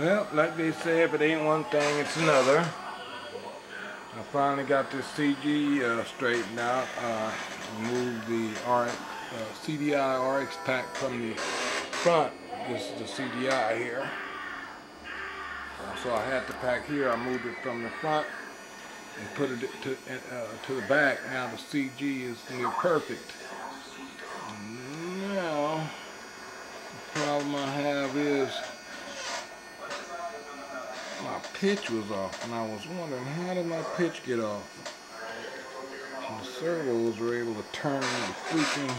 Well, like they say, if it ain't one thing, it's another. I finally got this CG straightened out. Removed the CDI RX pack from the front. This is the CDI here. So I had the pack here. I moved it from the front and put it to the back. Now the CG is near perfect. Now the problem I have is my pitch was off, and I was wondering, how did my pitch get off? And the servos were able to turn the freaking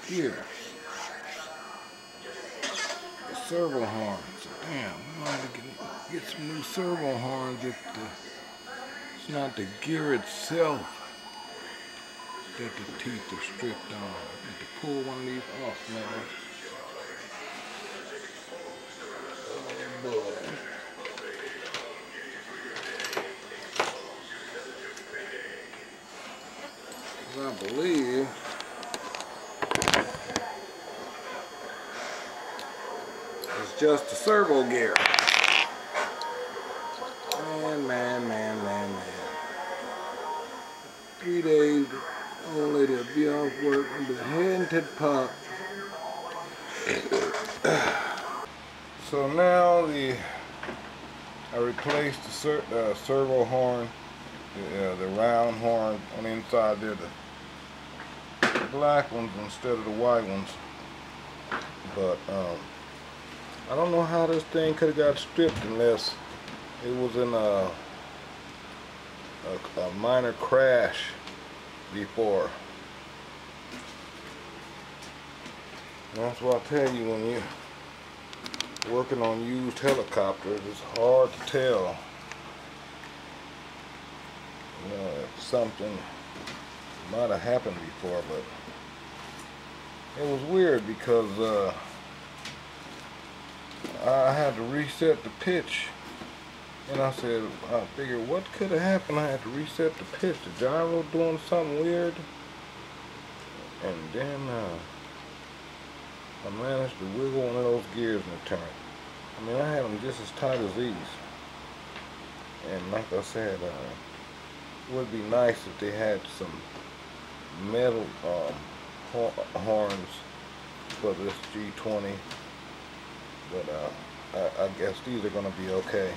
gear. The servo horns. Damn, we might have to get some new servo horns if it's not the gear itself that the teeth are stripped on. I need to pull one of these off, man. I believe it's just the servo gear. Man. 3 days, old lady will be off work and be heading to the pub. So now I replaced the servo horn, the round horn on the inside there, the black ones instead of the white ones. But I don't know how this thing could have got stripped unless it was in a minor crash before. That's what I tell you, when you're working on used helicopters, it's hard to tell, you know, if something might have happened before. But it was weird because I had to reset the pitch, and I figured, what could have happened? I had to reset the pitch. The gyro doing something weird, and then I managed to wiggle one of those gears in the turn. I mean, I had them just as tight as these. And like I said, it would be nice if they had some metal horns for this G20. But I guess these are going to be okay.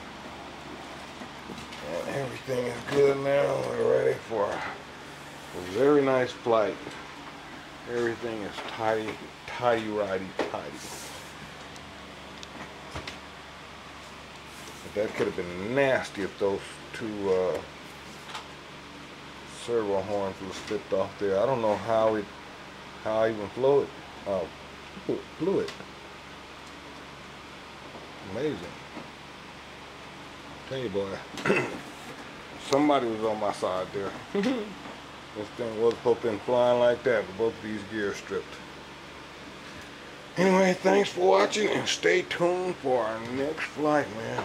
And everything is good now. We're ready for a very nice flight. Everything is tidy. But that could have been nasty if those two servo horns would have slipped off there. I don't know how I even flew it. Amazing. Tell you, boy, somebody was on my side there. This thing wasn't supposed to be flying like that with both of these gears stripped. Anyway, thanks for watching, and stay tuned for our next flight, man.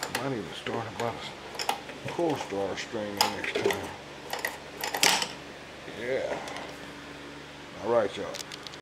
I might even start about a co-star string next time. Yeah. Alright, y'all.